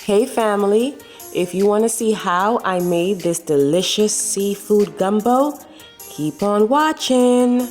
Hey family, if you want to see how I made this delicious seafood gumbo, keep on watching.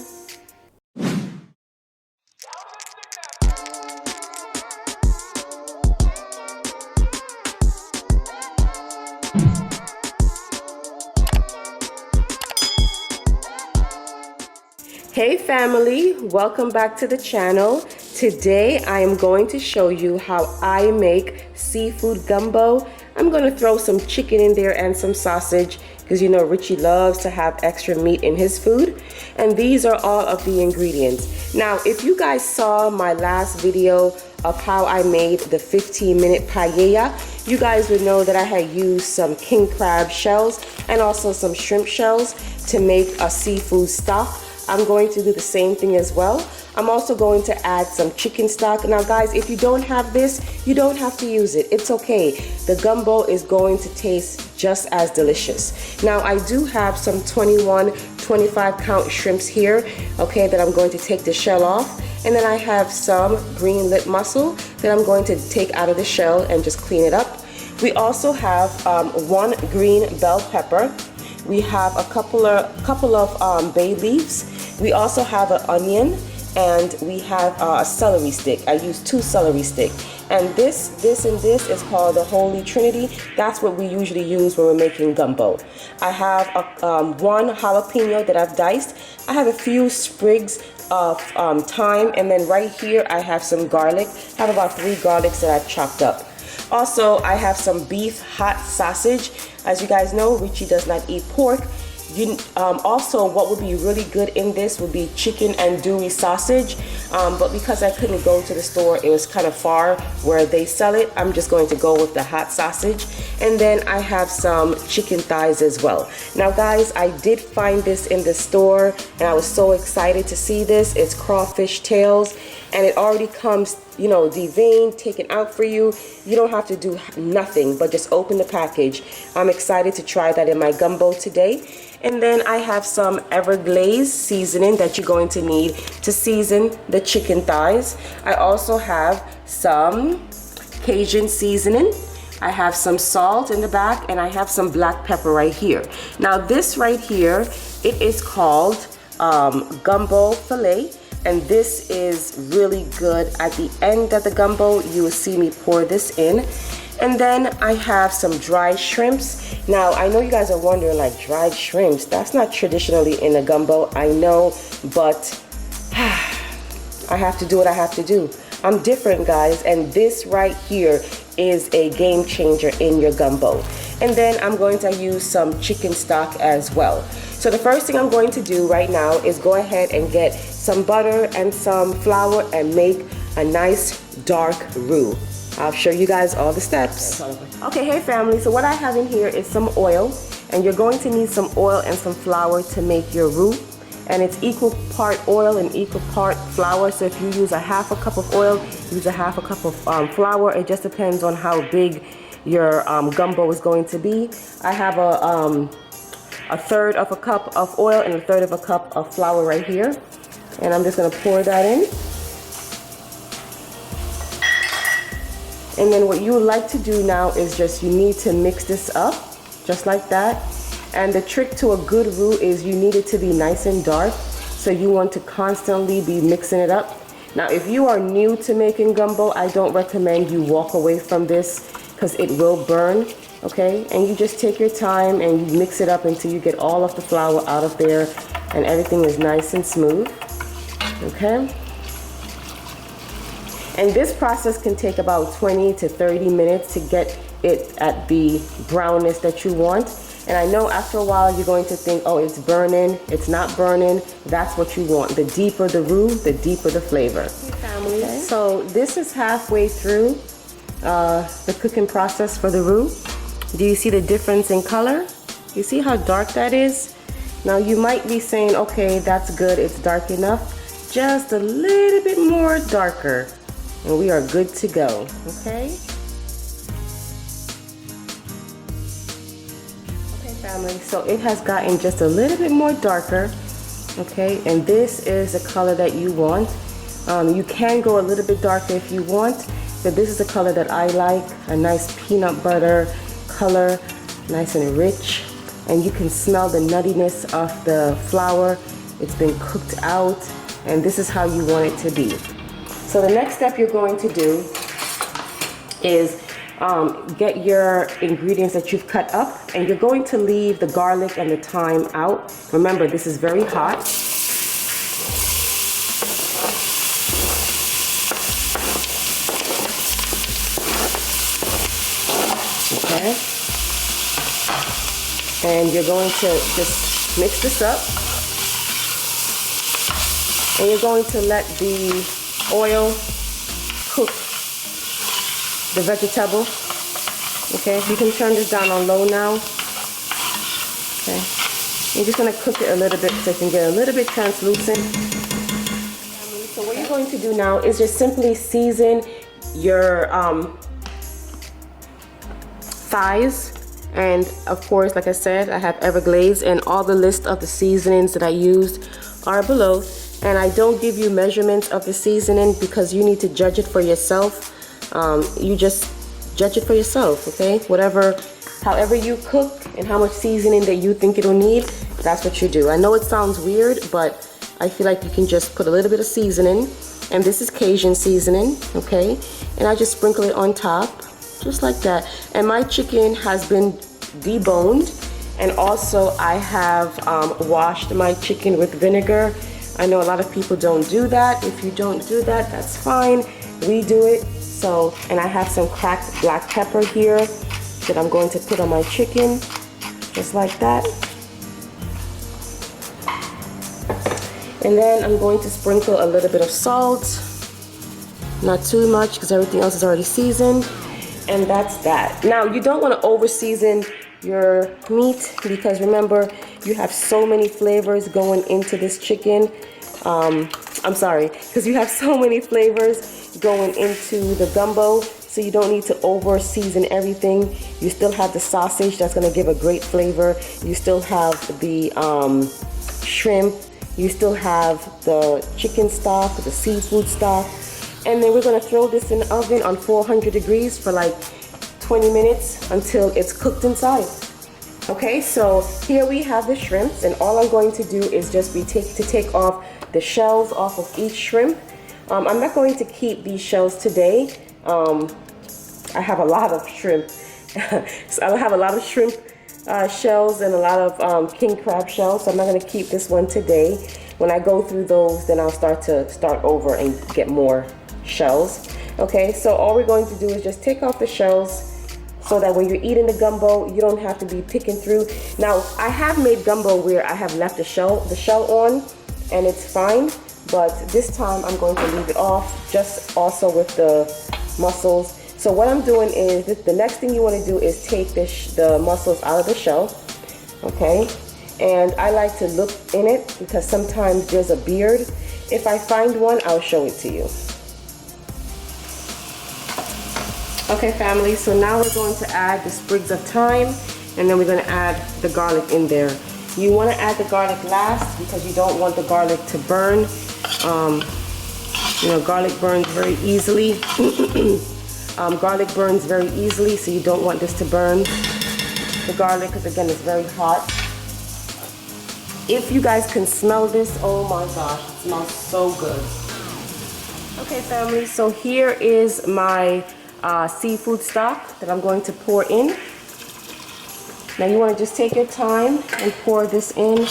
Hey family, welcome back to the channel. Today I am going to show you how I make seafood gumbo. I'm going to throw some chicken in there and some sausage because you know Richie loves to have extra meat in his food. And these are all of the ingredients. Now if you guys saw my last video of how I made the 15-minute paella, you guys would know that I had used some king crab shells and also some shrimp shells to make a seafood stock. I'm going to do the same thing as well. I'm also going to add some chicken stock. Now guys, if you don't have this, you don't have to use it. It's okay. The gumbo is going to taste just as delicious. Now I do have some 25 count shrimps here, okay, that I'm going to take the shell off. And then I have some green lip mussel that I'm going to take out of the shell and just clean it up. We also have one green bell pepper. We have a couple of bay leaves. We also have an onion, and we have a celery stick. I use 2 celery sticks. And this is called the Holy Trinity. That's what we usually use when we're making gumbo. I have one jalapeno that I've diced. I have a few sprigs of thyme, and then right here I have some garlic. I have about 3 garlics that I've chopped up. Also, I have some beef hot sausage. As you guys know, Richie does not eat pork. Also, what would be really good in this would be chicken andouille sausage. But because I couldn't go to the store, it was kind of far where they sell it, I'm just going to go with the hot sausage. And then I have some chicken thighs as well. Now guys, I did find this in the store and I was so excited to see this. It's crawfish tails, and it already comes, you know, deveined, taken out for you. You don't have to do nothing but just open the package. I'm excited to try that in my gumbo today. And then I have some Everglaze seasoning that you're going to need to season the chicken thighs. I also have some Cajun seasoning. I have some salt in the back, and I have some black pepper right here. Now this right here, it is called gumbo filet. And this is really good. At the end of the gumbo, you will see me pour this in. And then I have some dried shrimps. Now, I know you guys are wondering, like, dried shrimps, that's not traditionally in a gumbo, I know, but I have to do what I have to do. I'm different, guys, and this right here is a game changer in your gumbo. And then I'm going to use some chicken stock as well. So the first thing I'm going to do right now is go ahead and get some butter and some flour and make a nice dark roux. I'll show you guys all the steps. Okay, hey family, so what I have in here is some oil, and you're going to need some oil and some flour to make your roux. And it's equal part oil and equal part flour. So if you use a half a cup of oil, use a half a cup of flour. It just depends on how big your gumbo is going to be. I have a third of a cup of oil and a third of a cup of flour right here. And I'm just gonna pour that in. And then what you would like to do now is just, you need to mix this up, just like that. And the trick to a good roux is you need it to be nice and dark. So you want to constantly be mixing it up. Now, if you are new to making gumbo, I don't recommend you walk away from this because it will burn, okay? And you just take your time and you mix it up until you get all of the flour out of there and everything is nice and smooth, okay? And this process can take about 20 to 30 minutes to get it at the brownness that you want. And I know after a while you're going to think, oh, it's burning. It's not burning. That's what you want. The deeper the roux, the deeper the flavor. Hey family, okay. So this is halfway through the cooking process for the roux. Do you see the difference in color? You see how dark that is? Now you might be saying, okay, that's good. It's dark enough. Just a little bit more darker. And we are good to go, okay? Okay, family, so it has gotten just a little bit more darker, okay? And this is the color that you want. You can go a little bit darker if you want. So this is the color that I like, a nice peanut butter color, nice and rich. And you can smell the nuttiness of the flour. It's been cooked out, and this is how you want it to be. So the next step you're going to do is get your ingredients that you've cut up, and you're going to leave the garlic and the thyme out. Remember, this is very hot. Okay. And you're going to just mix this up. And you're going to let the oil cook the vegetable. Okay, you can turn this down on low now. Okay, you're just going to cook it a little bit so it can get a little bit translucent. So what you're going to do now is just simply season your thighs. And of course, like I said, I have Everglades, and all the list of the seasonings that I used are below. And I don't give you measurements of the seasoning because you need to judge it for yourself. You just judge it for yourself, okay? However you cook and how much seasoning that you think it'll need, that's what you do. I know it sounds weird, but I feel like you can just put a little bit of seasoning. And this is Cajun seasoning, okay? And I just sprinkle it on top, just like that. And my chicken has been deboned, and also I have washed my chicken with vinegar. I know a lot of people don't do that. If you don't do that, that's fine. We do it. So, and I have some cracked black pepper here that I'm going to put on my chicken, just like that. And then I'm going to sprinkle a little bit of salt, not too much because everything else is already seasoned. And that's that. Now, you don't want to over season your meat because remember, you have so many flavors going into this chicken. I'm sorry, because you have so many flavors going into the gumbo, so you don't need to over season everything. You still have the sausage that's going to give a great flavor. You still have the shrimp. You still have the chicken stock, the seafood stock. And then we're going to throw this in the oven on 400 degrees for like 20 minutes until it's cooked inside. Okay, so here we have the shrimps, and all I'm going to do is just take off the shells off of each shrimp. I'm not going to keep these shells today. I have a lot of shrimp. So I have a lot of shrimp shells and a lot of king crab shells, so I'm not going to keep this one today. When I go through those, then I'll start over and get more shells. Okay, so all we're going to do is just take off the shells so that when you're eating the gumbo, you don't have to be picking through. Now, I have made gumbo where I have left the shell on, and it's fine, but this time I'm going to leave it off, just also with the mussels. So what I'm doing is, the next thing you want to do is take the mussels out of the shell, okay? And I like to look in it because sometimes there's a beard. If I find one, I'll show it to you. Okay, family, so now we're going to add the sprigs of thyme, and then we're going to add the garlic in there. You want to add the garlic last because you don't want the garlic to burn. You know, garlic burns very easily. Garlic burns very easily, so you don't want this to burn the garlic because, again, it's very hot. If you guys can smell this, oh my gosh, it smells so good. Okay, family, so here is my seafood stock that I'm going to pour in. Now you want to just take your time and pour this in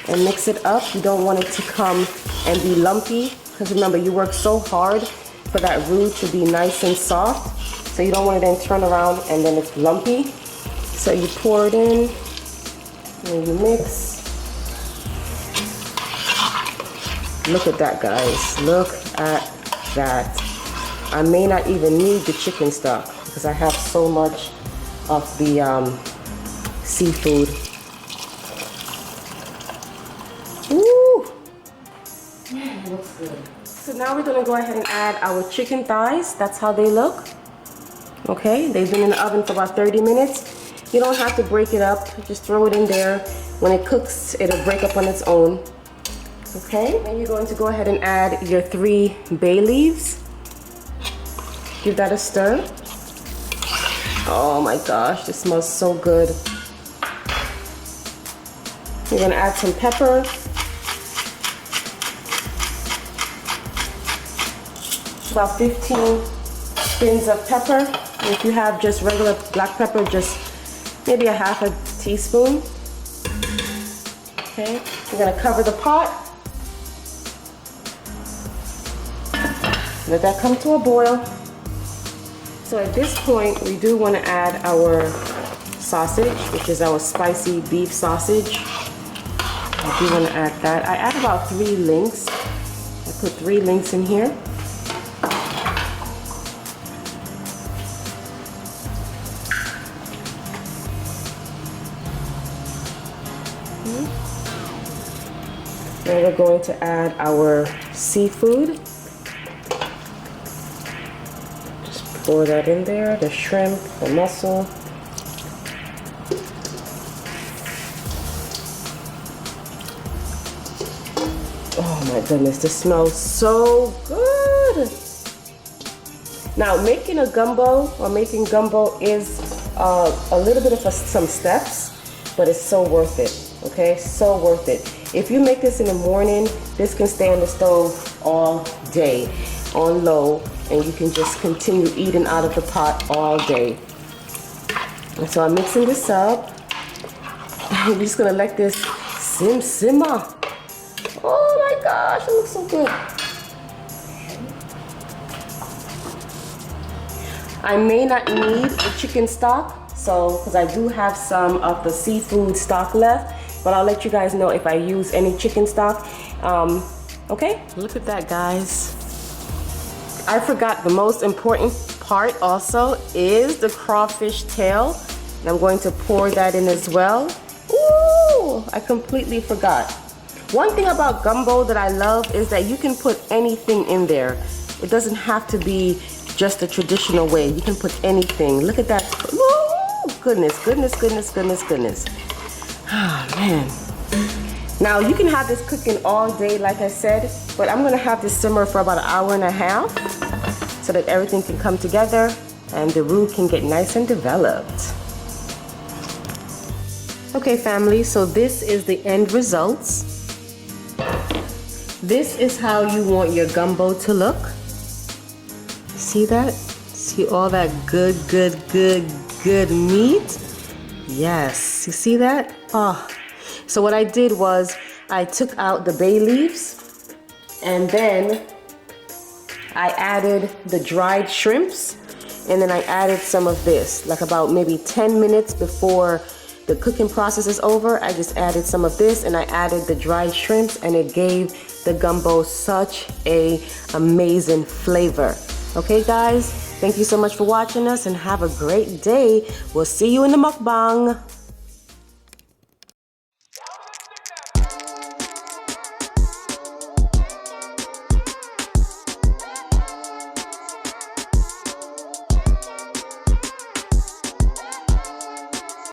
and mix it up. You don't want it to come and be lumpy because remember, you work so hard for that roux to be nice and soft, so you don't want to then turn around and then it's lumpy. So you pour it in and you mix. Look at that, guys. Look at that. I may not even need the chicken stock because I have so much of the seafood. Ooh! It looks good. So now we're gonna go ahead and add our chicken thighs. That's how they look. Okay, they've been in the oven for about 30 minutes. You don't have to break it up. Just throw it in there. When it cooks, it'll break up on its own. Okay, then you're going to go ahead and add your 3 bay leaves. Give that a stir. Oh my gosh, this smells so good. We're gonna add some pepper. About 15 spins of pepper. If you have just regular black pepper, just maybe a half a teaspoon. Okay, we're gonna cover the pot. Let that come to a boil. So at this point, we do want to add our sausage, which is our spicy beef sausage. I do want to add that. I add about 3 links. I put 3 links in here. Then we're going to add our seafood. Just pour that in there, the shrimp, the mussel. Oh my goodness, this smells so good. Now making a gumbo or making gumbo is a little bit of some steps, but it's so worth it. Okay, so worth it. If you make this in the morning, this can stay on the stove all day on low, and you can just continue eating out of the pot all day. And so I'm mixing this up. I'm just gonna let this simmer. Oh my gosh, it looks so good. I may not need the chicken stock, so because I do have some of the seafood stock left, but I'll let you guys know if I use any chicken stock. Okay, look at that, guys. I forgot the most important part also is the crawfish tail. And I'm going to pour that in as well. Ooh, I completely forgot. One thing about gumbo that I love is that you can put anything in there. It doesn't have to be just the traditional way. You can put anything. Look at that. Ooh, goodness, goodness, goodness, goodness, goodness. Oh, man. Now, you can have this cooking all day, like I said, but I'm gonna have this simmer for about 1.5 hours so that everything can come together and the roux can get nice and developed. Okay, family, so this is the end results. This is how you want your gumbo to look. See that? See all that good meat? Yes, you see that? Oh, so what I did was I took out the bay leaves and then I added the dried shrimps, and then I added some of this, like about maybe 10 minutes before the cooking process is over. I just added some of this and I added the dried shrimps, and it gave the gumbo such a amazing flavor. Okay guys, thank you so much for watching us and have a great day. We'll see you in the mukbang.